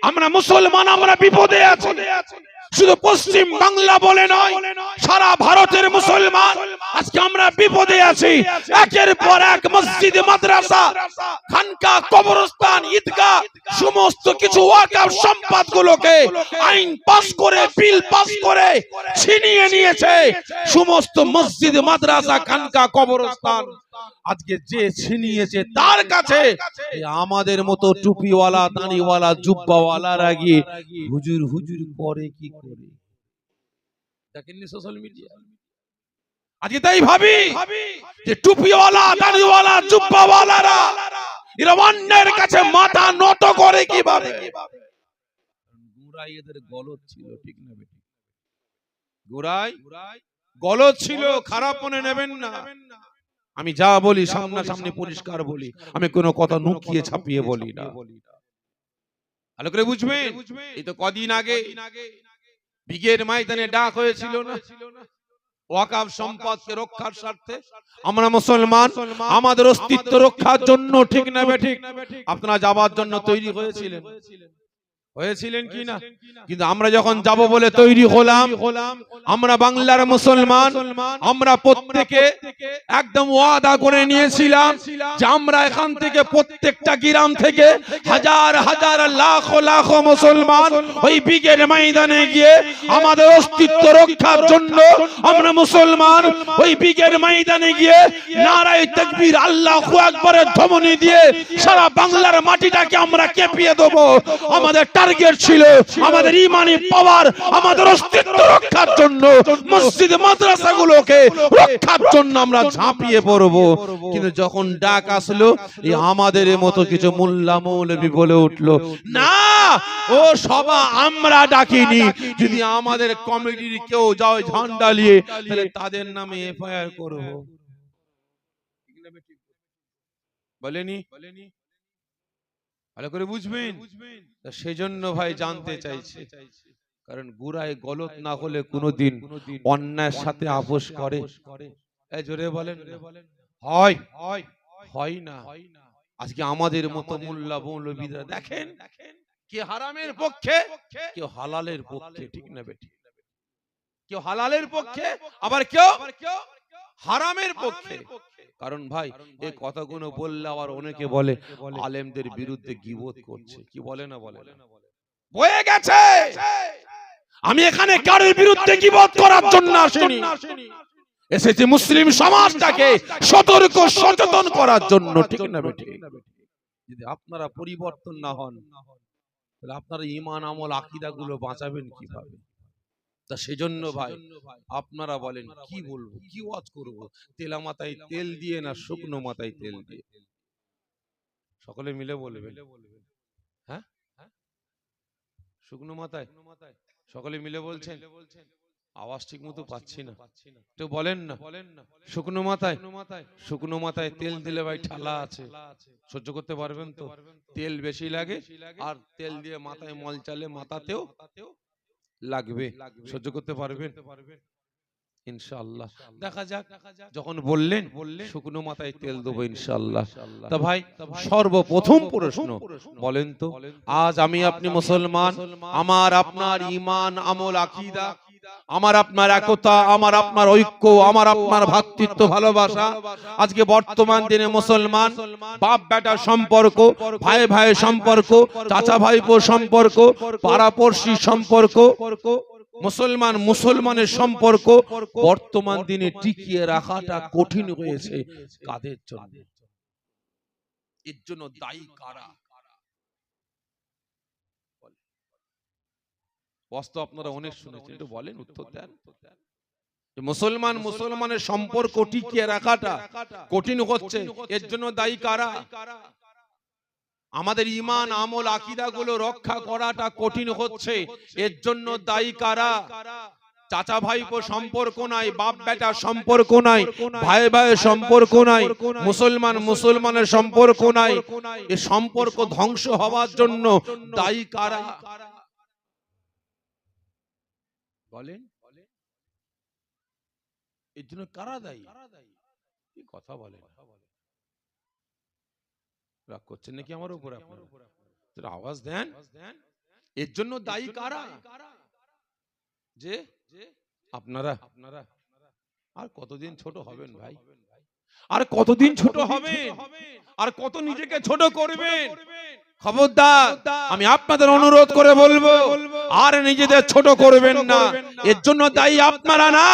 আমরা মুসলমান, আমরা বিপদে আছি। শুধু পশ্চিম বাংলা বলে নয়, সারা ভারতের মুসলমান আজকে আমরা বিপদে আছি। একের পর এক মসজিদ, মাদ্রাসা, খানকা, কবরস্থান, ঈদগাহ সমস্ত কিছু ওয়াকফ সম্পদগুলোকে আইন পাস করে, বিল পাস করে ছিনিয়ে নিয়েছে। সমস্ত মসজিদ, মাদ্রাসা, খানকা, কবরস্থান আজকে যে ছিনিয়েছে তার কাছে আমাদের মতো টুপিওয়ালা, দাড়িওয়ালা, জুব্বাওয়ালারা গিয়ে হুজুর হুজুর করে কি করে দেখেননি সোশ্যাল মিডিয়া? আজকে তাই ভাবি যে টুপিওয়ালা, দাড়িওয়ালা, জুব্বাওয়ালারা এরা অন্যের কাছে মাথা নত করে কিভাবে? গোড়ায় এদের গলদ ছিল, ঠিক না বেটি? গোড়ায় গলদ ছিল, খারাপ মনে নেবেন না। আমি যা বলি সামনাসামনি পরিষ্কার বলি, আমি কোনো কথা নুকিয়ে ছাপিয়ে বলি না। ভালো করে বুঝবেন। এই তো কদিন আগে বিগের ময়দানে ডাক হয়েছিল না, ওয়াকফ সম্পদকে রক্ষার স্বার্থে আমরা মুসলমান, আমাদের অস্তিত্ব রক্ষার জন্য, ঠিক না বেঠিক? আপনারা যাবার জন্য তৈরি হয়েছিলেন কি না? কিন্তু আমরা যখন যাব বলে তৈরি হলাম, আমরা বাংলার মুসলমান, আমরা প্রত্যেকে একদম ওয়াদা করে নিয়েছিলাম যে আমরা এখান থেকে প্রত্যেকটা গ্রাম থেকে হাজার হাজার লাখ লাখ মুসলমান ওই বিগের ময়দানে গিয়ে আমাদের অস্তিত্ব রক্ষার জন্য আমরা মুসলমান ওই বিগের ময়দানে গিয়ে নারায়ে তাকবীর, আল্লাহু আকবারের ধ্বনি দিয়ে সারা বাংলার মাটিটাকে আমরা কেঁপিয়ে দেব। আমাদের টার্গেট ছিল আমাদের ইমানি পাওয়ার, আমাদের অস্তিত্ব রক্ষার জন্য, মসজিদ মাদ্রাসাগুলোকে রক্ষার জন্য আমরা ঝাঁপিয়ে পড়ব। কিন্তু যখন ডাক আসলো, এই আমাদের মতো কিছু মোল্লা মৌলবি বলে উঠলো, না ও সভা আমরা ডাকিনি, যদি আমাদের কমিটির কেউ যায় ঝান্ডা নিয়ে তাহলে তাদের নামে এফআইআর করব। বলেনি? ভালো করে বুঝবেন। সেজন্য ভাই জানতে চাইছে, কারণ গুড়ায় গলত না হলে কোনোদিন অন্যায়ের সাথে আপোষ করে? জোরে বলেন। হয় হয় না? আজকে আমাদের মতো মোল্লা মৌলবীরা দেখেন, কে হারামের পক্ষে, কেউ হালালের পক্ষে, ঠিক না বেটি? কেউ হালালের পক্ষে, আবার কেউ হারামের পক্ষে। কারণ ভাই এই কথাগুলো বললে আবার অনেকে বলে আলেমদের বিরুদ্ধে গীবত করছে। কি বলে না বলে? বয়ে গেছে। আমি এখানে কারোর বিরুদ্ধে গীবত করার জন্য আসিনি, এসেছি মুসলিম সমাজটাকে সতর্ক সচেতন করার জন্য, ঠিক না বেটি? যদি আপনারা পরিবর্তন না হন তাহলে আপনারা ঈমান, আমল, আকীদা গুলো বাঁচাবেন কিভাবে? তা সেজন্য ভাই আপনারা বলেন কি বলবো, কি ওয়াজ করবো? তেলা মাথায় তেল দিয়ে না শুকনো মাথায় তেল দিয়ে? সকলে মিলে বলবেন। হ্যাঁ, শুকনো মাথায় সকলে মিলে বলছেন। আওয়াজ ঠিক মতো পাচ্ছি না, তো বলেন না। শুকনো মাথায়, শুকনো মাথায় তেল দিলে ভাই ঠালা আছে, সহ্য করতে পারবেন তো? তেল বেশি লাগে, আর তেল দিয়ে মাথায় মল চালে মাথাতেও লাগবে, সহ্য করতে পারবেন ইনশাআল্লাহ? দেখা যাক, যখন বললেন শুকনো মাথায় তেল দেবো ইনশাআল্লাহ। তা ভাই সর্বপ্রথম প্রশ্ন বলেন তো, আজ আমি আপনি মুসলমান, আমার আপনার ঈমান, আমল, আকীদা, আমার আপনার একতা, আমার আপনার ঐক্য, আমার আপনার ভ্রাতৃত্ব, ভালোবাসা, আজকে বর্তমান দিনে মুসলমান বাপ বেটা সম্পর্ক, ভাই ভাই সম্পর্ক, চাচা ভাইপো সম্পর্ক, পাড়াপড়শি সম্পর্ক, মুসলমান মুসলমানের সম্পর্ক বর্তমান দিনে টিকিয়ে রাখাটা কঠিন হয়েছে। কাদের জন্য? এর জন্য দায়ী কারা? বাস্তব আপনারা অনেক শুনেছেন, একটু বলেন, উত্তর দেন। মুসলমান মুসলমানের সম্পর্ক টিকিয়ে রাখাটা কঠিন হচ্ছে, এর জন্য দায়ী কারা? আমাদের ঈমান, আমল, আকীদা গুলো রক্ষা করাটা কঠিন হচ্ছে, এর জন্য দায়ী কারা? চাচা ভাইপো সম্পর্ক নাই, বাপ বেটা সম্পর্ক নাই, ভাই ভাই সম্পর্ক নাই, মুসলমান মুসলমানের সম্পর্ক নাই, এই সম্পর্ক ধ্বংস হওয়ার জন্য দায়ী কারা? বলেন, এর জন্য কারা দায়ী? কি কথা বলেন? রাগ করছেন নাকি আমার উপর? আপনারা আওয়াজ দেন। এর জন্য দায়ী কারা? যে আপনারা আর কতদিন ছোট হবেন ভাই? আর কতদিন ছোট হবেন? আর কত নিজেকে ছোট করবেন? খবরদার, আমি আপনাদের অনুরোধ করে বলবো, আর নিজেদের ছোট করবেন না। এর জন্য দায়ী আপনারা না।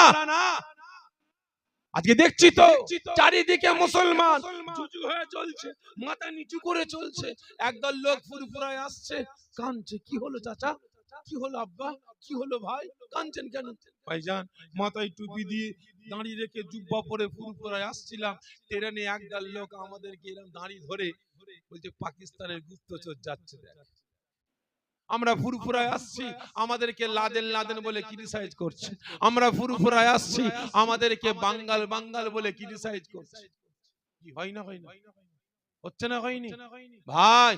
আজকে দেখছি তো চারিদিকে মুসলমান জুজু হয়ে চলছে, মাথা নিচু করে চলছে। একদল লোক ফুরফুরায় আসছে, কাঁদছে। কি হলো চাচা? কি হলো আব্বা? কি হলো ভাই? কাঁদছেন কেন? ভাইজান, মাথায় টুপি দিয়ে দাঁড়িয়ে রেখে জুব্বা পরে ফুরফুরায় আসছিলাম, ট্রেনে একদল লোক আমাদেরকে এরকম দাঁড়িয়ে ধরে বলছে পাকিস্তানের গুপ্তচর যাচ্ছে। আমরা ফুরফুরায় আসছি, আমাদেরকে লাদেন লাদেন বলে ক্রিটিসাইজ করছে। আমরা ফুরফুরায় আসছি, আমাদেরকে বাঙ্গাল বাঙ্গাল বলে ক্রিটিসাইজ করছে। কি হয় না? হয় না? হচ্ছে না? হয়নি? ভাই,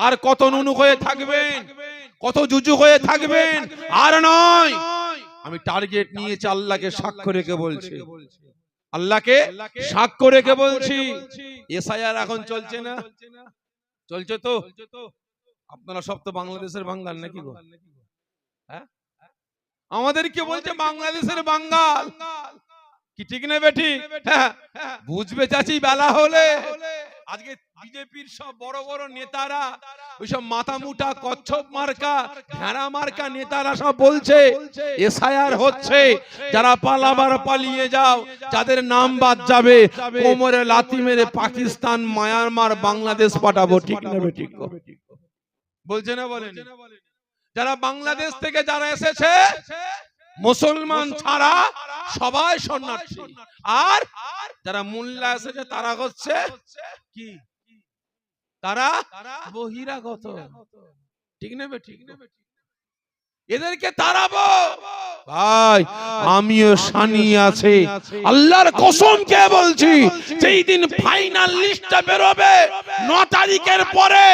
আর কত নুনু হয়ে থাকবেন? কত জুজু হয়ে থাকবেন? আর নয়। আমি টার্গেট নিয়েছি, আল্লাহকে সাক্ষ্য রেখে বলছি, আল্লাহকে সাক্ষ্য রেখে বলছি। এসআইআর এখন চলছে না? চলছে তো? আপনারা সব তো বাংলাদেশের বাঙাল নাকি গো? হ্যাঁ, আমাদেরকে বলছে বাংলাদেশের বাঙাল। কি ঠিক না বেঠিক? হ্যাঁ, বুঝবে চাচি বেলা হলে। আজকে বিজেপির সব বড় বড় নেতারা, ওইসব মাথা মুটা কচ্ছপ মার্কা ভেড়া মার্কা নেতারা সব বলছে এসআইআর হচ্ছে, যারা পালাবার পালিয়ে যাও, যাদের নাম বাদ যাবে কোমরে লাথি মেরে পাকিস্তান, মায়ানমার, বাংলাদেশ পাঠাবো। ঠিক না বেঠিক? বলছে না? বলেন। যারা বাংলাদেশ থেকে যারা এসেছে মুসলমান ছাড়া সবাই শরণার্থী, আর যারা মোল্লা এসেছে তারা হচ্ছে কি? তারা বহিরাগত। ঠিক না ঠিক? এদেরকে তাড়াবো। ভাই, আমিও সানি আছে, আল্লাহর কসম কে বলছি, যেই দিন ফাইনাল লিস্টটা বেরোবে 9 তারিখের পরে,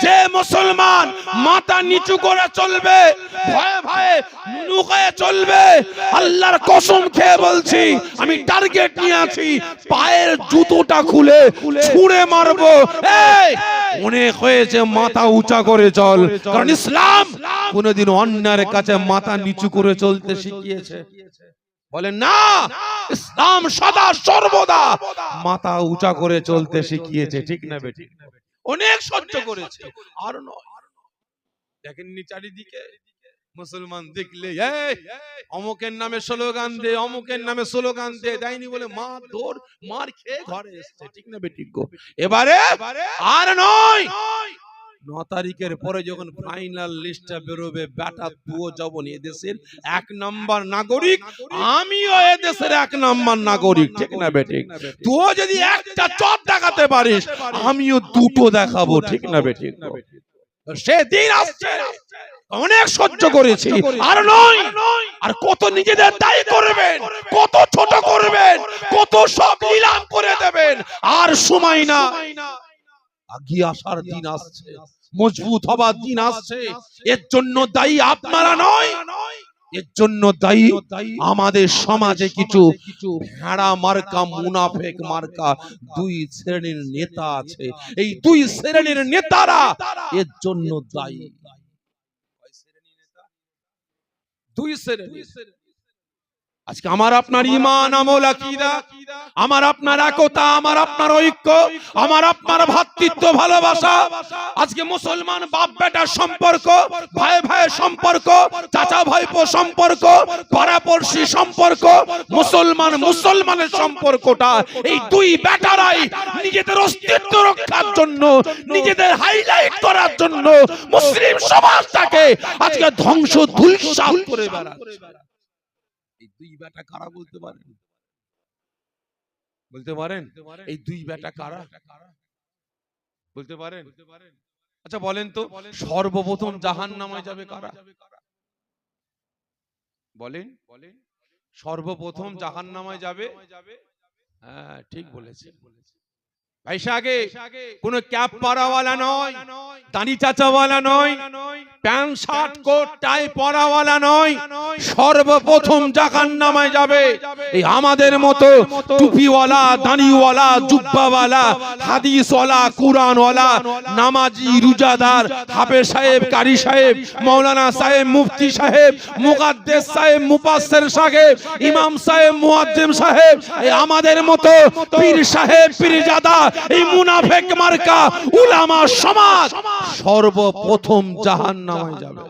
যে মুসলমান মাথা নিচু করে চলবে, ভয়ে ভয়ে নুনু হয়ে চলবে, আল্লাহর কসম খেয়ে বলছি, আমি টার্গেট নিয়ে আছি, পায়ের জুতোটা খুলে ছুঁড়ে মারবো। এই অনেক হয়েছে, মাথা উঁচা করে চল। কারণ ইসলাম কোনদিন অন্যায়ের কাছে মাথা নিচু করে চলতে শিখিয়েছে? বলেন না। ইসলাম সদা সর্বদা মাথা উঁচা করে চলতে শিখিয়েছে। ঠিক না বেঠিক? অনেক সহ্য করেছে, আর নয়। দেখেননি চারিদিকে মুসলমান দেখলে অমুকের নামে স্লোগান দে, অমুকের নামে স্লোগান দে, দেয়নি বলে মার ধর, মার খেয়ে ঘরে এসছে। ঠিক না বেঠিক? এবারে আর নয়। 9 তারিখের পরে যখন ফাইনাল লিস্টটা বেরোবে, বেটা তুও যাবো এদেশের 1 নাম্বার নাগরিক, আমিও এদেশের 1 নাম্বার নাগরিক। ঠিক না বেঠিক? তুও যদি একটা চপ দেখাতে পারিস, আমিও দুটো দেখাবো। ঠিক না বেঠিক? সেদিন আসছে। অনেক সহ্য করেছি, আর নয়। আর কত নিজেদের দায়ী করবেন, কত ছোট করবেন, কত সব নিলাম করে দেবেন, আর সময় না। আগিয়ে আসার দিন আসছে, মজবুত হবার দিন আসছে। এর জন্য দায়ী আপনারা নয়, এর জন্য দায়ী আমাদের সমাজে কিছু ভেড়া মার্কা, মুনাফেক মার্কা 2 শ্রেণীর নেতা আছে। এই 2 শ্রেণীর নেতারা এর জন্য দায়ী। 2 শ্রেণী। আজকে আমার আপনার ঈমান, আমল, আকীদা, আমার আপনার একতা, আমার আপনার ঐক্য, আমার আপনার ভ্রাতৃত্ব, ভালোবাসা, আজকে মুসলমান বাপ বেটার সম্পর্ক, ভাই ভাইয়ের সম্পর্ক, চাচা ভাইপো সম্পর্ক, পাড়াপড়শি সম্পর্ক, মুসলমান মুসলমানের সম্পর্কটা এই 2 বেটারাই নিজেদের অস্তিত্ব রক্ষার জন্য, নিজেদের হাইলাইট করার জন্য মুসলিম সমাজটাকে আজকে ধ্বংস ধূলিসাৎ করে বেড়াচ্ছে। এই 2 বেটা কারা বলতে পারেন? বলতে পারেন এই 2 বেটা কারা বলতে পারেন? আচ্ছা বলেন তো, সর্বপ্রথম জাহান্নামে যাবে কারা? বলেন। সর্বপ্রথম জাহান্নামে যাবে? হ্যাঁ, ঠিক বলেছেন। বৈশাখে কোনো ক্যাপ পরাওয়ালা নয়, দাড়ি চাচাওয়ালা নয়, প্যান্ট শার্ট কোট টাই পরাওয়ালা নয়, সর্বপ্রথম জাহান্নামে যাবে এই আমাদের মতো টুপিওয়ালা, দাড়িওয়ালা, জুব্বাওয়ালা, হাদিসওয়ালা, কুরআনওয়ালা, নামাজি, রোজাদার, হাফেজ সাহেব, কারি সাহেব, মাওলানা সাহেব, মুফতি সাহেব, মুকাদ্দেস সাহেব, মুফাসসির সাহেব, ইমাম সাহেব, মুয়াজ্জিম সাহেব, এই আমাদের মতো পীর সাহেব, পীরজাদা, এই মুনাফিক মার্কা উলামা সমাজ সর্বপ্রথম জাহান্নামে যাবে।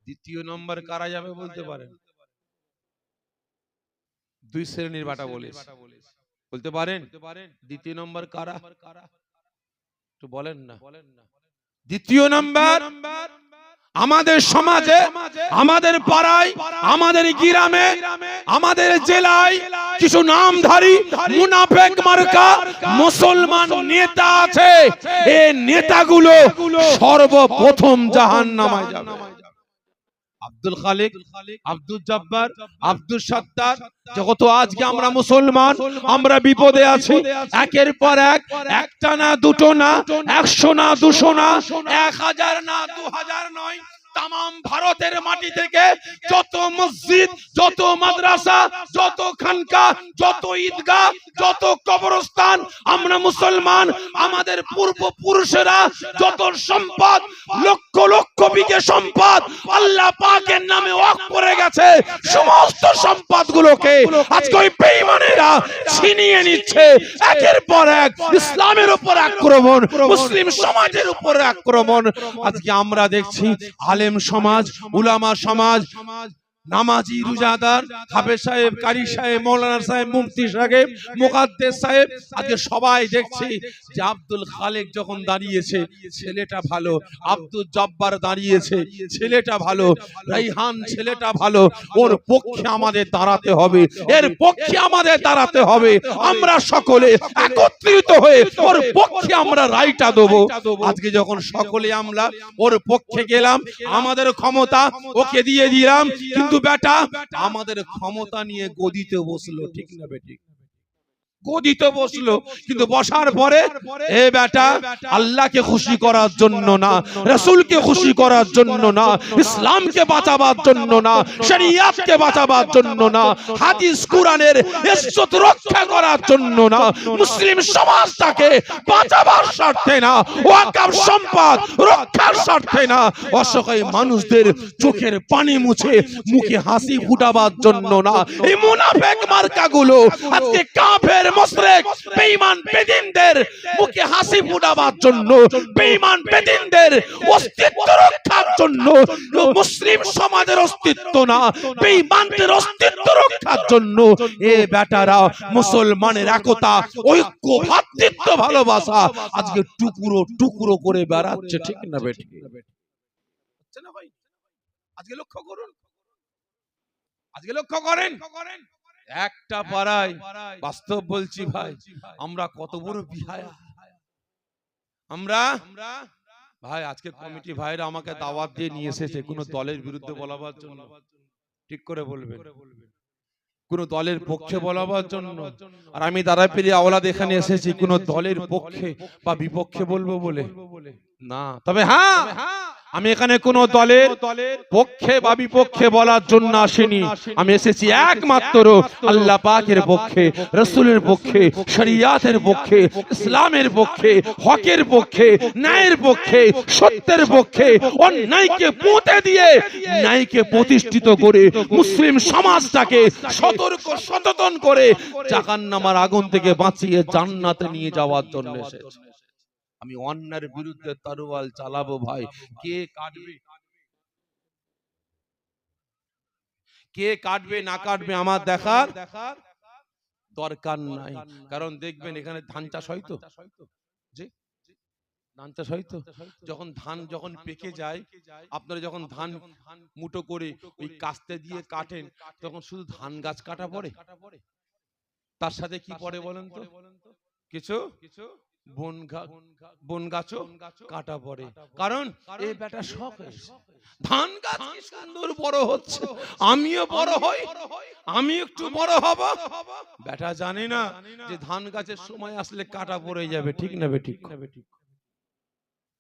দ্বিতীয় নম্বর কারা যাবে বলতে পারেন? দুই শ্রেণীর বাটা বলতে পারেন? দ্বিতীয় নম্বর কারা একটু বলেন না। দ্বিতীয় নম্বর আমাদের সমাজে, আমাদের পাড়ায়, আমাদের গ্রামে, আমাদের জেলায় কিছু নামধারী মুনাফিক মার্কা মুসলমান নেতা আছে। এই নেতাগুলো সর্বপ্রথম জাহান্নামে যাবে। আব্দুল খালিক, আব্দুল জব্বার, আব্দুল সত্তার, যত আজকে আমরা মুসলমান, আমরা বিপদে আছি। একের পর এক, একটা না, দুটো না, 100 না, 200 না, 1000 না, 2000 নয়, তামাম ভারতের মাটি থেকে যত মসজিদ, যত মাদ্রাসা, যত খানকা, যত ঈদগাহ, যত কবরস্থান, আমরা মুসলমান, আমাদের পূর্বপুরুষেরা যত সম্পদ, লক্ষ লক্ষ বিঘে সম্পদ আল্লাহ পাকের নামে ওয়াকফ করে গেছে, সমস্ত সম্পদগুলোকে আজকে ওই বেঈমানেরা ছিনিয়ে নিচ্ছে। একের পর এক ইসলামের উপর আক্রমণ, মুসলিম সমাজের উপর আক্রমণ। আজকে আমরা দেখছি আলেম সমাজ, উলামা সমাজ, নামাজি, রোজাদার, হাফেজ সাহেব, কারি সাহেব, মাওলানা সাহেব, মুফতি সাহেব, মুকাদ্দেস সাহেব, আজকে সবাই দেখছি যে আব্দুল খালেক যখন দাঁড়িয়েছে ছেলেটা ভালো, আব্দুল জব্বার দাঁড়িয়েছে ছেলেটা ভালো, রাইহান ছেলেটা ভালো, ওর পক্ষে আমাদের দাঁড়াতে হবে, এর পক্ষে আমাদের দাঁড়াতে হবে। আমরা সকলে একত্রিত হয়ে ওর পক্ষে আমরা রায়টা দেবো। আজকে যখন সকলে আমরা ওর পক্ষে গেলাম, আমাদের ক্ষমতা ওকে দিয়ে দিলাম, কিন্তু বেটা আমাদের ক্ষমতা নিয়ে গদিতে বসলো, ঠিক না বেঠিক? গদিতে বসলো, কিন্তু বসার পরে এ বেটা আল্লাহকে খুশি করার জন্য না, রাসূলকে খুশি করার জন্য না, ইসলামকে বাঁচাবার জন্য না, শরীয়তকে বাঁচাবার জন্য না, হাদিস কুরআনের ইজ্জত রক্ষা করার জন্য না, মুসলিম সমাজটাকে বাঁচাবার স্বার্থে না, ওয়াকফ সম্পদ রক্ষার স্বার্থে না, অসহায় মানুষদের চোখের পানি মুছে মুখে হাসি ফুটাবার জন্য না, এই মুনাফিক মার্কাগুলো আজকে কাফের, মুশরিক, বেঈমান বেদিনদের মুখে হাসি ফুটাবার জন্য, বেঈমান বেদিনদের অস্তিত্ব রক্ষার জন্য, মুসলিম সমাজের অস্তিত্ব না, বেঈমানদের অস্তিত্ব রক্ষার জন্য এ বেটারা মুসলমানের একতা, ঐক্য, ভ্রাতৃত্ব, ভালোবাসা আজকে টুকরো টুকরো করে বেড়াচ্ছে, ঠিক না বেঠিক? আজকে লক্ষ্য করুন, আজকে লক্ষ্য করেন, একটা পাড়ায় বাস্তব বলছি ভাই, আমরা কত বড় বিহায়া। আমরা ভাই আজকে কমিটি ভাইরা আমাকে দাওয়াত দিয়ে নিয়ে এসেছে কোন দলের বিরুদ্ধে বলাবার জন্য, ঠিক করে বলবেন, কোন দলের পক্ষে বলাবার জন্য। আর আমি দাদাপীর আওলাদ এখানে এসেছি কোন দলের পক্ষে বা বিপক্ষে বলবো বলে না। তবে হ্যাঁ, আমি এখানে কোন দলের পক্ষে বা বিপক্ষে বলার জন্য আসিনি। আমি এসেছি একমাত্র আল্লাহ পাকের পক্ষে, রাসূলের পক্ষে, শরীয়তের পক্ষে, ইসলামের পক্ষে, হকের পক্ষে, ন্যায়ের পক্ষে, সত্যের পক্ষে, অন্যায়কে পুঁতে দিয়ে ন্যায়কে প্রতিষ্ঠিত করে মুসলিম সমাজটাকে সতর্ক সচেতন করে জাহান্নামের আগুন থেকে বাঁচিয়ে জান্নাতে নিয়ে যাওয়ার জন্য এসেছি। আমি অন্যায়ের বিরুদ্ধে তরোয়াল চালাবো ভাই, কে কাটবে, কে কাটবে না কাটবে আমার দেখার দরকার নাই। কারণ দেখবেন এখানে ধান চাষ হয় তো, জি ধান চাষ হয় তো, যখন ধান যখন পেকে যায়, আপনারা যখন ধান মুঠো করে ওই কাস্তে দিয়ে কাটেন, তখন শুধু ধান গাছ কাটা পড়ে, তার সাথে কি পড়ে বলেন তো? কিছু বন গাছও কাটা পড়ে। কারণ এই বেটা শখ, ধান গাছ কি সুন্দর বড় হচ্ছে, আমিও বড় হই, আমি একটু বড় হব। বেটা জানি না যে ধান গাছের সময় আসলে কাটা পড়ে যাবে, ঠিক না বেঠিক?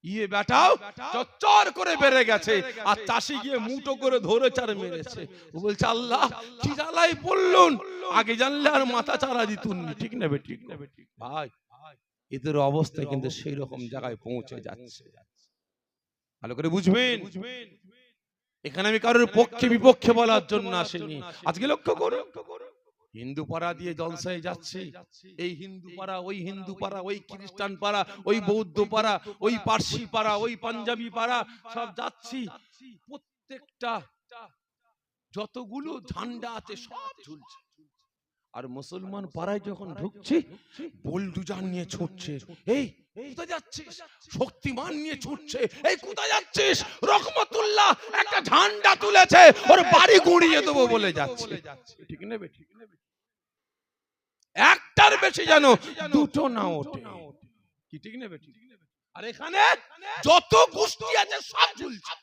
ইয়ে বেটাও চচ্চর করে বেড়ে গেছে, আর চাষি গিয়ে মুঠো করে ধরে চার মেরেছে। ও বলছে আল্লাহ কি জ্বালাই পড়লুন, আগে জানলে আর মাথা চারা দিতুন, ঠিক না বেঠিক? ভাই এদের অবস্থা কিন্তু সেই রকম জায়গায় পৌঁছে যাচ্ছে, ভালো করে বুঝবেন। এখানে আমি কারোর পক্ষে বিপক্ষে বলার জন্য আসিনি। আজকে লক্ষ্য করো, হিন্দু পাড়া দিয়ে জলসায় যাচ্ছে, এই হিন্দু পাড়া, ওই হিন্দু পাড়া, ওই খ্রিস্টান পাড়া, ওই বৌদ্ধ পাড়া, ওই পার্সি পাড়া, ওই পাঞ্জাবি পাড়া, সব যাচ্ছি। প্রত্যেকটা যতগুলো ঝান্ডা আছে সব ঝুলছে। আর মুসলমান পাড়ায় যখন ঢুকছে, বোলডুজার নিয়ে ছুটছে, এই কোথায় যাচ্ছিস? শক্তিমান নিয়ে ছুটছে, এই কোথায় যাচ্ছিস? রহমতুল্লাহ একটা ঝান্ডা তুলেছে, ওর বাড়ি গুঁড়িয়ে দেবো বলে যাচ্ছে, ঠিক নেবে? ঠিক নেবে? একটার বেশি যেন দুটো না ওঠে, কি ঠিক নেবে? ঠিক নেবে? আর এখানে যত গোষ্ঠী আছে সব ঝুলছে,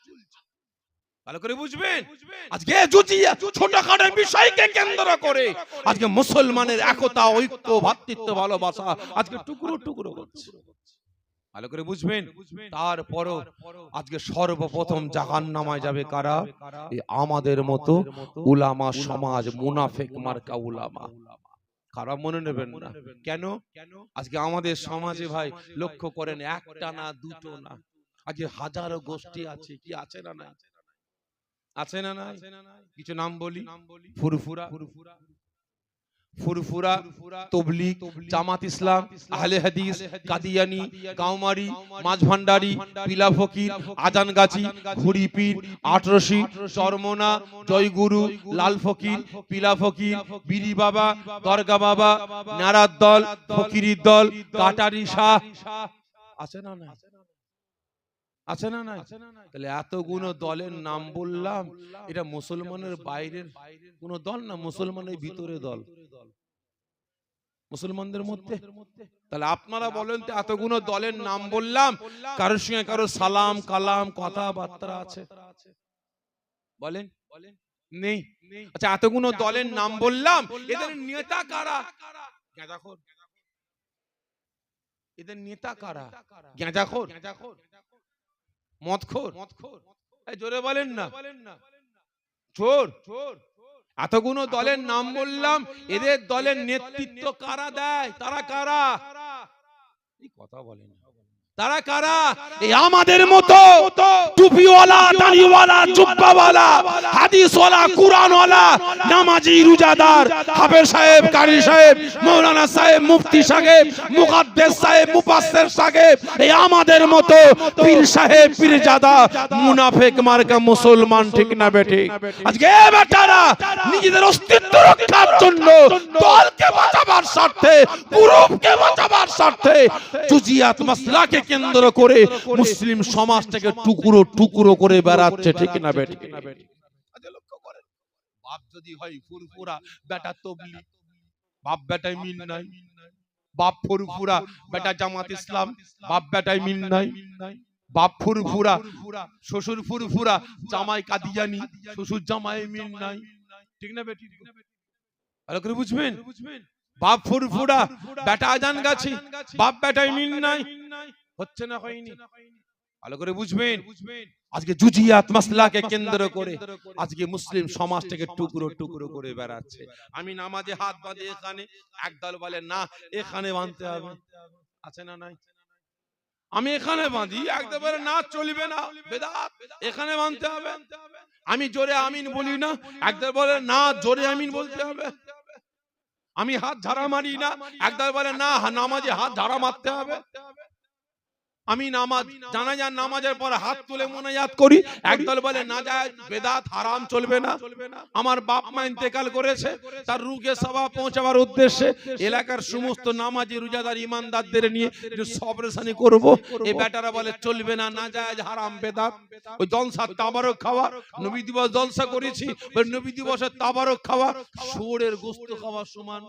ভালো করে বুঝবেন। আজকে জুজিয়া ছোটখাটো বিষয়কে কেন্দ্র করে আজকে মুসলমানের একতা, ঐক্য, ভ্রাতৃত্ব, ভালোবাসা আজকে টুকরো টুকরো হচ্ছে, ভালো করে বুঝবেন। তারপরও আজকে সর্বপ্রথম জাহান্নামায় যাবে কারা? আমাদের মতো উলামা সমাজ, মুনাফিক মার্কা উলামা। কারা মনে নেবেন না কেন? আজকে আমাদের সমাজে ভাই লক্ষ্য করেন, একটা না দুটো না, আজকে হাজারো গোষ্ঠী আছে, কি আছে না নাই? আছে না নাই? কিছু নাম বলি, ফুরফুরা, ফুরফুরা, তবলিগ, জামাত ইসলাম, আহলে হাদিস, কাদিয়ানি, গাওমারি, মাঝভান্ডারি, পিলা ফকির, আজানগাছি, ঘুরিপীর, আটরশি, চরমনা, জয়গুরু, লাল ফকির, পিলা ফকির, বিরি বাবা, দরগা বাবা, নারার দল, ফকিরির দল, কাটারি শাহ, আছে না নাই? আছে না নাই? তাহলে এতগুলো দলের নাম বললাম, এটা মুসলমানের বাইরের কোন দল না, মুসলমানের ভিতরে দল, মুসলমানদের মধ্যে। তাহলে আপনারা বলেন তো, এতগুলো দলের নাম বললাম, কারোর সঙ্গে কারো সালাম কালাম কথাবার্তা আছে? বলেন নেই। আচ্ছা এতগুলো দলের নাম বললাম, এদের নেতা কারা? গাঁজাখোর। এদের নেতা কারা? গাঁজাখোর, মদখোর, জোরে বলেন না, চোর। এতগুলো দলের নাম বললাম, এদের দলের নেতৃত্ব কারা দেয়? তারা কারা? কথা বলেন, তারা কারা? এই আমাদের মতো টুপিওয়ালা, দাড়িওয়ালা, জুব্বাওয়ালা, হাদিসওয়ালা, কুরআনওয়ালা, নামাজি, রোজাদার, হাফেজ সাহেব, কারি সাহেব, মাওলানা সাহেব, মুফতি সাহেব, মুকাদ্দেস সাহেব, মুফাসসির সাহেব, এই আমাদের মতো পীর সাহেব, পীরজাদা, মুনাফিক মার্কা মুসলমান, ঠিক না বেঠিক? আজকে বেটারা নিজেদের অস্তিত্ব রক্ষার জন্য, দলকে বাঁচাবার স্বার্থে, গ্রুপকে বাঁচাবার স্বার্থে জুজিয়াত মাসলাকে কেন্দ্র করে মুসলিম সমাজটাকে টুকরো টুকরো করে বেড়াচ্ছে, ঠিক না বেঠিক? আজ লক্ষ্য করেন, বাপ যদি হয় ফুরফুরা, বেটা তবলিগ, বাপ বেটায় মিল নাই। বাপ ফুরফুরা, বেটা জামাত ইসলাম, বাপ বেটায় মিল নাই। বাপ ফুরফুরা, শ্বশুর ফুরফুরা, জামাই কাদিয়ানি, শ্বশুর জামাই মিল নাই, ঠিক না বেঠিক? ভালো করে বুঝবেন। বাপ ফুরফুরা, বেটা আজানগাছি, বাপ বেটায় মিল নাই, হচ্ছে না হয়নি? ভালো করে বুঝবেন। আজকে জুজিয়াত মাসলাকে কেন্দ্র করে আজকে মুসলিম সমাজটাকে টুকরো টুকরো করে বেড়াচ্ছে। আমি নামাজে হাত বাঁধে এখানে, একদল বলে না এখানে বাঁধতে হবে, আছে না নাই? আমি এখানে বাঁধি, একদল বলে না চলবে না, বেদাত, এখানে বাঁধতে হবে। আমি জোরে আমিন বলি না, একদল বলে না জোরে আমিন বলতে হবে। আমি হাত ঝাড়া মারি না, একদল বলে না নামাজে হাত ঝাড়া মারতে হবে। আমি নামাজ জানাজার নামাজের পর হাত তুলে মুনাজাত করি, একদল বলে না যায়, বেদাত, হারাম, চলবে না। আমার বাপ মা ইন্তেকাল করেছে, তার রুহে সওয়াব পৌঁছাবার উদ্দেশ্যে এলাকার সমস্ত নামাজি, রোজাদার, ইমানদারদের নিয়ে একটু সবরেশানি করব, এই বেটারা বলে চলবে না, না যায়, হারাম, বেদাত। ওই জলসা তাবারক খাওয়া, নবী দিবস জলসা করেছি, ওই নবী দিবসের তাবারক খাওয়া শুয়োরের গোশত খাওয়া সমান।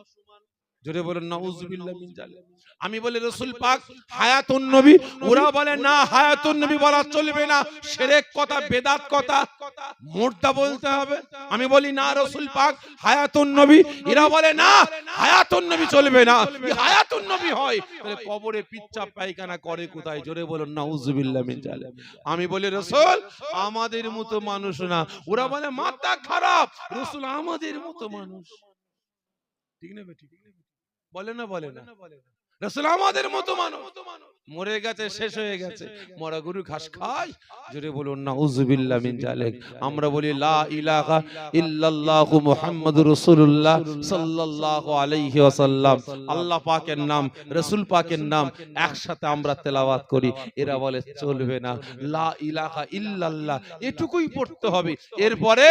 জোরে বলেন নাউজুবিল্লাহ মিন জালিক। আমি বলি রাসূল পাক হায়াতুন নবী, ওরা বলে না হায়াতুন নবী বলা চলবে না, শিরক কথা, বেদাত কথা, মুর্দা বলতে হবে। আমি বলি না রাসূল পাক হায়াতুন নবী, এরা বলে না হায়াতুন নবী চলবে না। হায়াতুন নবী হয় তাহলে কবরে পিচ্চা পায়খানা করে কোথায়? জোরে বলেন নাউজুবিল্লাহ মিন জালিক। আমি বলি রাসূল আমাদের মতো মানুষ না, ওরা বলে মাথা খারাপ, রাসূল আমাদের মতো মানুষ। ঠিক না বেঠিক? বলে না বলে না? রাসূল আমাদের মতো মানুষ, মরে গেছে, শেষ হয়ে গেছে, মরা গরু ঘাস খায়। জোরে বলুন নাউজুবিল্লাহ মিন জালিক। আমরা বলি লা ইলাহা ইল্লাল্লাহু মুহাম্মাদুর রাসূলুল্লাহ সাল্লাল্লাহু আলাইহি ওয়াসাল্লাম। আল্লাহ পাকের নাম, রাসূল পাকের নাম একসাথে আমরা তেলাওয়াত করি। এরা বলে চলবে না, লা ইলাহা ইল্লাল্লাহ এটুকুই পড়তে হবে, এরপরে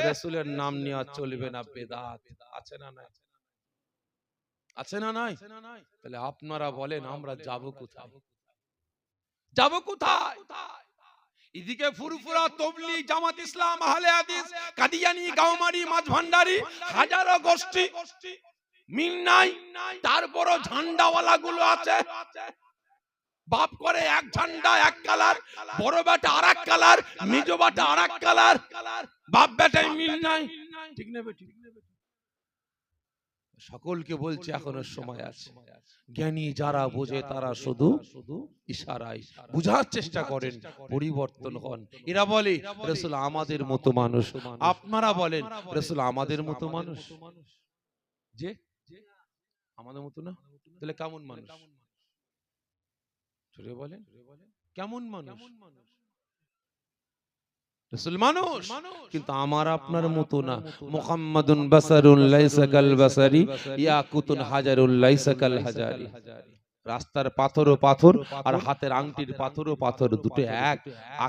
রাসূলের নাম নেওয়া চলবে না, বেদাত। আছে না নাই? আছে না নাই? তাহলে আপনারা বলেন আমরা যাব কোথায়? যাব কোথায়? এদিকে ফুরফুরা, তবলিগ, জামাত ইসলাম, আহলে হাদিস, কাদিয়ানি, গাওমারি, মাঝভান্ডারি, হাজারো গোষ্ঠী, মিল নাই। তারপরও ঝান্ডাওয়ালা গুলো আছে, বাপ করে এক ঝান্ডা এক কালার, বড় বেটা আরেক কালার, মেজো বেটা আরেক কালার, বাপ বেটায় মিল নাই। ঠিক না বেঠিক? সকলকে বলছে এখনো সময় আছে। জ্ঞানী যারা বোঝে তারা শুধু ইশারায় বুঝার চেষ্টা করেন, পরিবর্তন হন। এরা বলে রাসূল আমাদের মতো মানুষ, আপনারা বলেন রাসূল আমাদের মতো মানুষ। যে আমাদের মতো না, তাহলে কেমন মানুষ? জোরে বলেন কেমন মানুষ? রাসূল মানুষ, কিন্তু আমার আপনার মতো না। মুহাম্মাদুন বাসারুন লাইসা কাল বাসারি, ইয়াকুতুন হাজারুন লাইসা কাল হাজারি। রাস্তার পাথরও পাথর আর হাতের আংটির পাথরও পাথর, দুটো এক,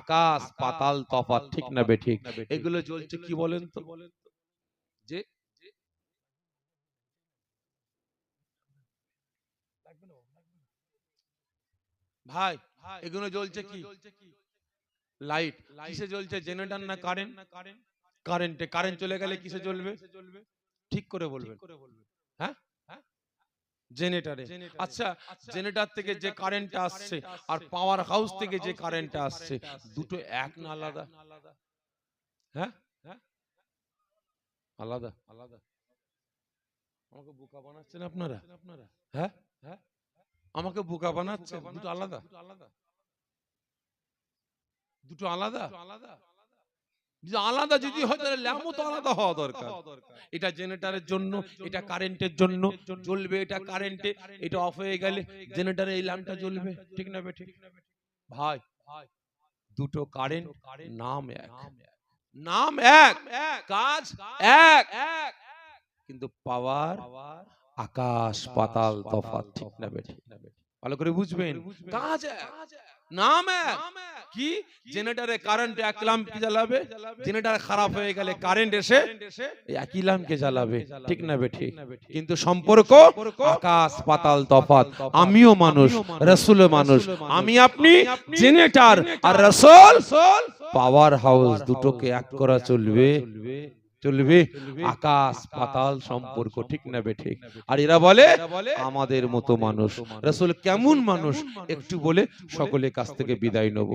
আকাশ পাতাল তফাৎ। ঠিক না বেঠিক? এগুলো জ্বলছে কি বলেন তো? যে ভাই এগুলো জ্বলছে কি? লাইট। কিসে জ্বলছে? জেনারেটর না কারেন্ট? কারেন্টে। কারেন্ট চলে গেলে কিসে জ্বলবে? ঠিক করে বলবেন। হ্যাঁ, জেনারেটরে। আচ্ছা, জেনারেটর থেকে যে কারেন্ট আসছে আর পাওয়ার হাউস থেকে যে কারেন্ট আসছে, দুটো এক না আলাদা? হ্যাঁ, আলাদা। আলাদা। আমাকে বোকা বানাচ্ছেন আপনারা? হ্যাঁ, আমাকে বোকা বানাচ্ছেন। দুটো আলাদা, দুটো আলাদা। আলাদা যদি হয় তাহলে ল্যাম্পও তো আলাদা হওয়া দরকার। এটা জেনারেটরের জন্য, এটা কারেন্টের জন্য জ্বলবে, এটা কারেন্টে, এটা অফ হয়ে গেলে জেনারেটরে এই ল্যাম্পটা জ্বলবে। ঠিক না বেঠিক? ভাই দুটো কারেন্ট, নাম এক, নাম এক, কাজ এক, কিন্তু পাওয়ার আকাশ পাতাল তফাৎ। ঠিক না বেঠিক? ভালো করে বুঝবেন, কাজ এক, নাম এক। কি? জেনারেটরে কারেন্ট এক ল্যাম্পকে জ্বালাবে, জেনারেটর খারাপ হয়ে গেলে কারেন্ট এসে একই ল্যাম্পকে জ্বালাবে। ঠিক না বেঠিক? কিন্তু সম্পর্ক আকাশ পাতাল তফাৎ। আমিও মানুষ, রাসূলও মানুষ। আমি আপনি জেনারেটর আর রাসূল পাওয়ার হাউস, দুটোকে এক করা চলবে? চলবে? আকাশ পাতাল সম্পর্ক। ঠিক না বেঠিক? আর এরা বলে আমাদের মতো মানুষ। রাসূল কেমন মানুষ একটু বলে সকলের কাছ থেকে বিদায় নেব,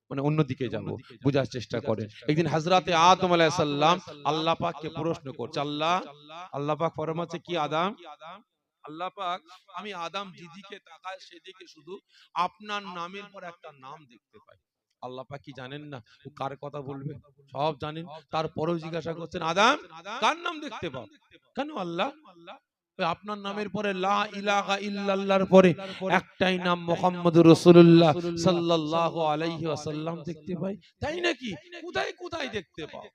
মানে অন্যদিকে যাব, বোঝার চেষ্টা করেন। একদিন হযরতে আদম আলাইহিস সালাম আল্লাহ পাককে প্রশ্ন করছে। আল্লাহ পাক ফরমাচ্ছে কি? আদম, আল্লাহ পাক, আমি আদম যেদিকে তাকাই সেদিকে শুধু আপনার নামের পর একটা নাম দেখতে পাই। আল্লাহ পাক কি জানেন না ও কার কথা বলবে? সব জানেন, তারপরেও জিজ্ঞাসা করছেন আদম কার নাম দেখতে পাও? কেন আল্লাহ? আপনার নামের পরে লা ইলাহা ইল্লাল্লাহর পরে একটাই নাম মুহাম্মদুর রাসূলুল্লাহ সাল্লাল্লাহু আলাইহি ওয়াসাল্লাম দেখতে পাই। তাই নাকি? কোথায় কোথায় দেখতে পাও?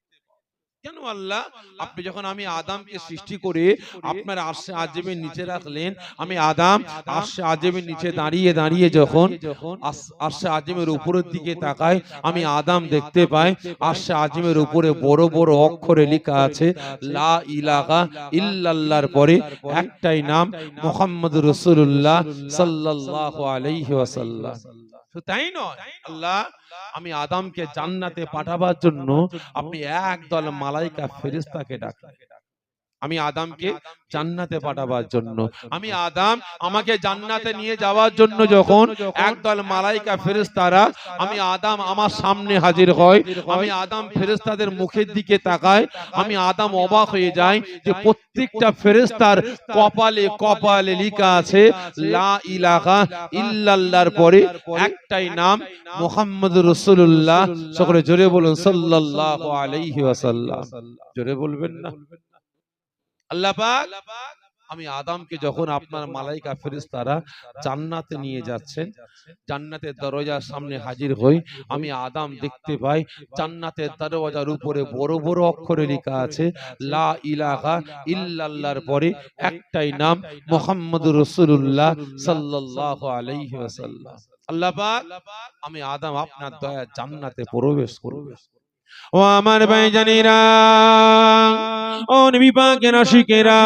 কেন আল্লাহ? আপনি যখন আমি আদমকে সৃষ্টি করে আপনার আরশে আজিমের নিচে রাখলেন, আমি আদম আরশে আজিমের নিচে দাঁড়িয়ে দাঁড়িয়ে যখন আরশে আজিমের উপরের দিকে তাকাই, আমি আদম দেখতে পাই আরশে আজিমের উপরে বড় বড় অক্ষরে লেখা আছে লা ইলাহা ইল্লাল্লাহর পরে একটাই নাম মুহাম্মদুর রাসূলুল্লাহ সাল্লাল্লাহু আলাইহি ওয়াসাল্লাম। তাই নয়, আল্লাহ আমি আদমকে জান্নাতে পাঠাবার জন্য আপনি একদল মালাইকা ফেরেশতাকে ডাকলেন। আমি আদমকে জান্নাতে পাঠাবার জন্য, আমি আদম আমাকে জান্নাতে নিয়ে যাওয়ার জন্য যখন একদল মালাইকা ফেরেশতারা আমি আদম আমার সামনে হাজির হয়, আমি আদম ফেরেশতাদের মুখের দিকে তাকাই, আমি আদম অবাক হয়ে যাই যে প্রত্যেকটা ফেরেশতার কপালে কপালে লেখা আছে লা ইলাহা ইল্লাল্লাহর পরে একটাই নাম মুহাম্মদুর রাসূলুল্লাহ। সকলে জোরে বলুন সাল্লাল্লাহু আলাইহি ওয়াসাল্লাম। জোরে বলবেন না? আল্লাহ পাক আমি আদমকে যখন আপনার মালাইকা ফেরেশতারা জান্নাতে নিয়ে যাচ্ছেন, জান্নাতের দরজার সামনে হাজির হই, আমি আদম দেখতে পাই জান্নাতের দরজার উপরে বড় বড় অক্ষরে লেখা আছে লা ইলাহা ইল্লাল্লাহর পরে একটাই নাম মুহাম্মদুর রাসূলুল্লাহ সাল্লাল্লাহু আলাইহি ওয়াসাল্লাম। আল্লাহ পাক আমি আদম আপনার দয়া জান্নাতে প্রবেশ করব। ও আমার ভাইজানেরা, ও নবী পাকের আশিকেরা,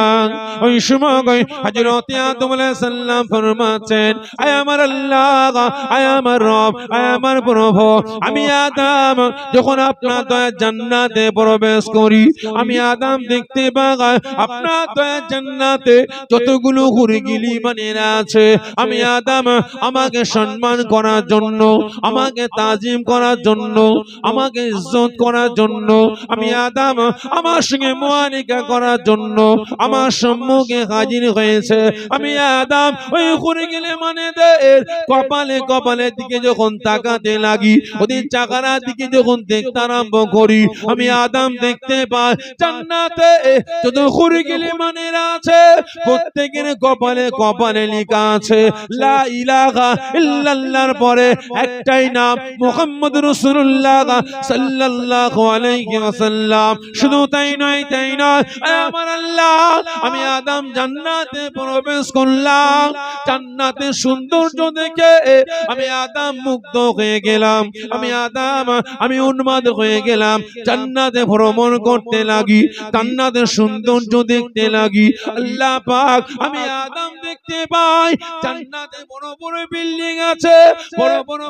ওই সময় হযরত আদম আলাইহিস সালাম ফরমাচ্ছেন, আয় আমার আল্লাহ, আয় আমার রব, আয় আমার প্রভু, আমি আদম যখন আপনার দয়ার জান্নাতে প্রবেশ করি, আমি আদম দেখতে পাই আপনার দয়ার জান্নাতে যতগুলো হুরগিলি মানেরা আছে, আমি আদম আমাকে সম্মান করার জন্য, আমাকে তাজিম করার জন্য, আমাকে ইজ্জত করার জন্য, আমি আদম আমার সঙ্গে মুআনিকা করার জন্য আমার সম্মুখে হাজির হয়েছে। আমি আদম ওই হুরগিলি মানেদের কপালে কপালে দিকে যখন তাকাতে লাগি, ওদের চাকার দিকে যখন দেখতে আরম্ভ করি, আমি আদম দেখতে পাই জান্নাতে যত হুরগিলি মানেরা আছে প্রত্যেকের কপালে কপালে লেখা আছে লা ইলাহা ইল্লাল্লাহর পরে একটাই নাম মুহাম্মদুর রাসূলুল্লাহ সাল্লাল্লাহু আলাইহি ওয়াসাল্লাম। শুধু তাই নয়, তাই নয়, আমার আল্লাহ আমি আদম জান্নাতে প্রবেশ করলাম, জান্নাতের সৌন্দর্য দেখে আমি আদম মুগ্ধ হয়ে গেলাম, আমি আদম আমি উন্মাদ হয়ে গেলাম, জান্নাতে ভ্রমণ করতে লাগি, জান্নাতের সৌন্দর্য দেখতে লাগি। আল্লাহ পাক আমি আদম দেখতে পাই জান্নাতে বড় বড় বিল্ডিং আছে, বড় বড়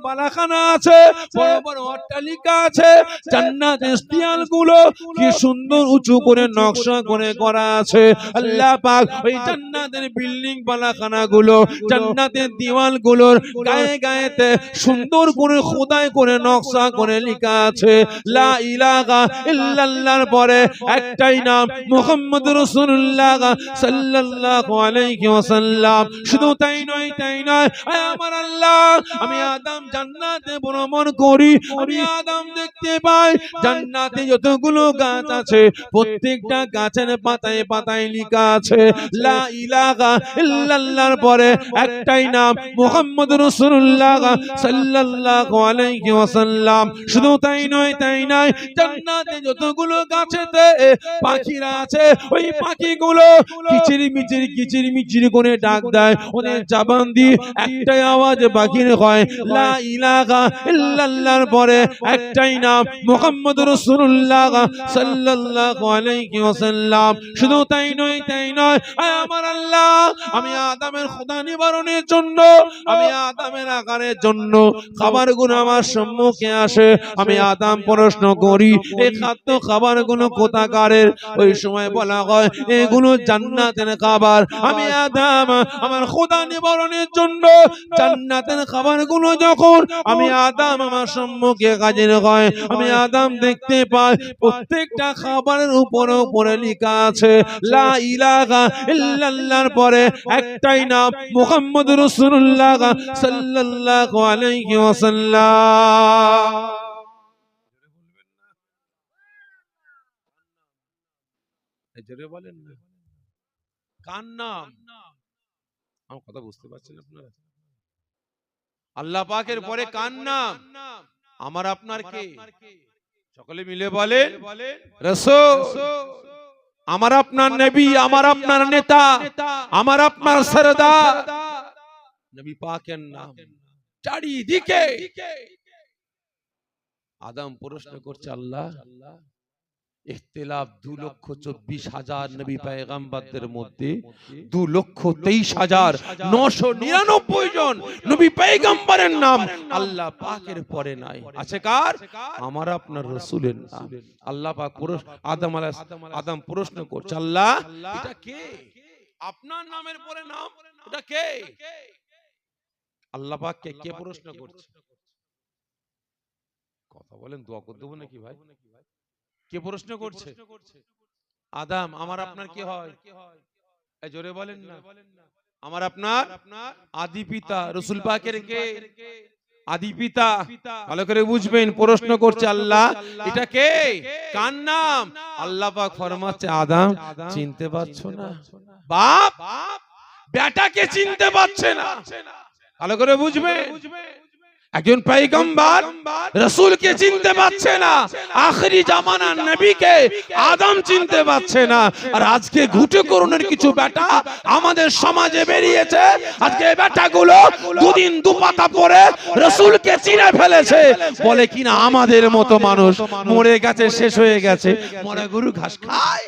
বালাখানা আছে, বড় বড় অট্টালিকা আছে, জান্নাতের দেয়ালগুলো কি সুন্দর উঁচু করে নকশা করে করা আছে। আল্লাহ পাক ওই জান্নাতের বিল্ডিং বালাখানা গুলো, জান্নাতের দেওয়ালগুলোর গায়ে গায়েতে সুন্দর করে খোদাই করে নকশা করে লেখা আছে লা ইলাহা ইল্লাল্লাহর পরে একটাই নাম মুহাম্মদুর রাসূলুল্লাহ সাল্লাল্লাহু আলাইহি ওয়াসাল্লাম। শুধু তাই নয়, তাই নয়, আমার আল্লাহ আমি আদম জান্নাতে ভ্রমণ করি, আমি আদম দেখতে পাই জান্নাতে যতগুলো গাছ আছে প্রত্যেকটা গাছের পাতায় পাতায় লেখা আছে লা ইলাহা ইল্লাল্লাহর পরে একটাই নাম মুহাম্মদুর রাসূলুল্লাহ সাল্লাল্লাহু আলাইহি ওয়াসাল্লাম। শুধু তাই নয়, তাই নয়, জান্নাতে যতগুলো গাছেতে পাখিরা আছে ওই পাখিগুলো কিচির মিচির করে ডাক দেয়, ওদের জবান দিয়ে একটাই আওয়াজ বাহির হয় লা ইলাহা ইল্লাল্লাহর পরে একটাই নাম মুহাম্মদুর রাসূলুল্লাহ সাল্লাল্লাহু আলাইহি ওয়াসাল্লাম। শুধু তাই নয়, তাই নয়, আমার আল্লাহ আমি আদমের ক্ষুধা নিবারণের জন্য, আমি আদমের আকারের জন্য খাবারগুলো আমার সম্মুখে আসে, আমি আদম প্রশ্ন করি এই খাদ্য খাবারগুলো কোথাকারের? ওই সময় বলা হয় এগুলো জান্নাতের খাবার। আমি আদম আমার ক্ষুধা নিবারণের জন্য জান্নাতের খাবারগুলো যখন আমি আদম আমার সম্মুখে হাজির হয়, আমি আদম দেখতে পাই প্রত্যেকটা খাবারের উপরে উপরে লেখা আছে লা ইলাহা ইল্লাল্লাহর পরে একটাই নাম মুহাম্মদুর রাসূলুল্লাহ সাল্লাল্লাহু আলাইহি ওয়াসাল্লাম। জোরে বলেন না, কার নাম? আমার কথা বুঝতে পারছেন আপনারা? আল্লাহ পাকের পরে কার নাম? আমার আপনার কে? সকলে মিলে বলেন রাসূল। আমার আপনার নবী, আমার আপনার নেতা, আমার আপনার সরদার নবী পাকের নাম। চারিদিকে আদম প্রশ্ন করছে আল্লাহ ইখতিলাফ 2,24,000 নবী পয়গম্বরদের মধ্যে 2,23,999 জন নবী পয়গম্বরের নাম আল্লাহ পাকের পরে নাই, আছে কার? আমার আপনার রাসূলের নাম। আল্লাহ পাক আদম প্রশ্ন করছে, আল্লাহ এটা কে? আপনার নামের পরে নাম, এটা কে? আল্লাহ পাক কে প্রশ্ন করছে? কথা বলেন, দোয়া করে দেবো নাকি ভাই? কে প্রশ্ন করছে? আদম, আমার আপনার কি হয়? এই জোরে বলেন না। আমার আপনার আদি পিতা রাসূল পাকের কে? আদি পিতা। ভালো করে বুঝবেন, প্রশ্ন করছে আল্লাহ এটা কে, কার নাম? আল্লাহ পাক ফরমাচ্ছে, আদম চিনতে পারছো না? বাপ বেটাকে চিনতে পারছে না। ভালো করে বুঝবে, একজন পয়গম্বর রাসূলকে চিনতে পারছে না, আখেরি জামানার নবীকে আদম চিনতে পারছে না। আর আজকে ঘুটে করুণের কিছু বেটা আমাদের সমাজে বেরিয়েছে। আজকে বেটাগুলো দুদিন দুপাতা পরে রাসূলকে চিনে ফেলেছে, বলে কিনা আমাদের মতো মানুষ মরে গেছে, শেষ হয়ে গেছে, মরা গরু ঘাস খায়।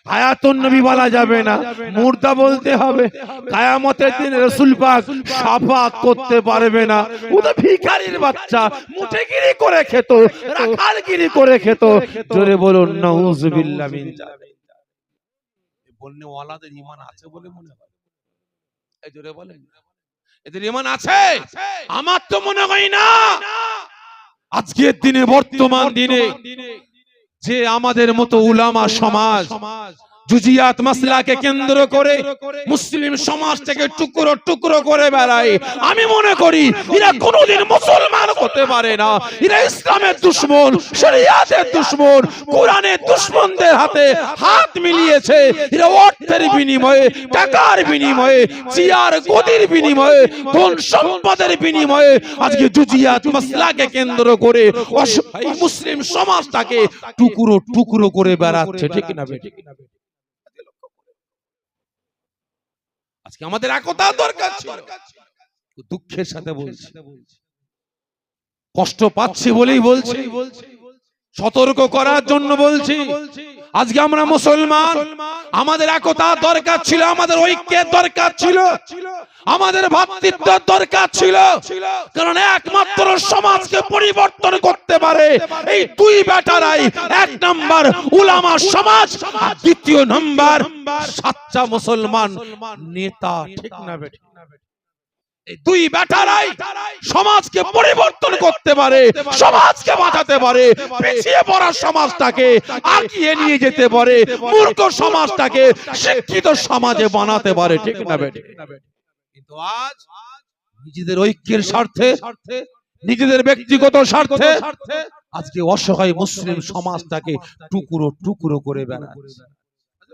হায়াতুন নবী বলা যাবে না, মুর্দা বলতে হবে। কিয়ামতের দিন রাসূল পাক শাফাত করতে পারবে না। ও তো ভিখারির বাচ্চা, মুঠেগিরি করে খেত, রাখালগিরি করে খেত। জোরে বলুন নাউযুবিল্লাহ মিন যালিক। বলনে ওয়ালাদের ঈমান আছে বলে মনে হয়? এই জোরে বলেন, এদের ঈমান আছে? আমার তো মনে হয় না। আজকের দিনে, বর্তমান দিনে যে আমাদের মতো উলামা সমাজ জুজিয়াত মাসলাকে কেন্দ্র করে মুসলিম সমাজ থেকে টুকরো টুকরো করে বেড়ায়, আমি মনে করি এরা কোনোদিন মুসলমান হতে পারে না। এরা ইসলামের দুশমন, শরিয়াতের দুশমন, কোরআনের দুশমনদের হাতে হাত মিলিয়েছে। এরা অর্থের বিনিময়ে, টাকার বিনিময়ে, চেয়ার গদির বিনিময়ে, ধন সম্পদের বিনিময়ে আজকে জুজিয়াত মাসলাকে কেন্দ্র করে অসহায় মুসলিম সমাজটাকে টুকরো টুকরো করে বেড়াচ্ছে, ঠিক না? আজকে আমাদের একতা দরকার ছিল। দুঃখের সাথে বলছি, কষ্ট পাচ্ছি বলেই বলছি, সতর্ক করার জন্য বলছি। আজকে আমরা মুসলমান, আমাদের একতা দরকার ছিল, আমাদের ঐক্যের দরকার ছিল, আমাদের ভ্রাতৃত্বের দরকার ছিল। কারণ একমাত্র সমাজকে পরিবর্তন করতে পারে এই দুই বেটারাই। এক নাম্বার উলামা সমাজ, আর দ্বিতীয় নাম্বার সাচ্চা মুসলমান নেতা, ঠিক না বেটা? এই দুই বেটারাই সমাজকে পরিবর্তন করতে পারে, সমাজকে বাঁচাতে পারে, পিছিয়ে পড়া সমাজটাকে আগিয়ে নিয়ে যেতে পারে, মূর্খ সমাজটাকে শিক্ষিত সমাজে বানাতে পারে, ঠিক না বেটা? কিন্তু আজ নিজেদের ঐক্যের স্বার্থে, নিজেদের ব্যক্তিগত স্বার্থে আজকে অসহায় মুসলিম সমাজটাকে টুকরো টুকরো করে বেড়াচ্ছে।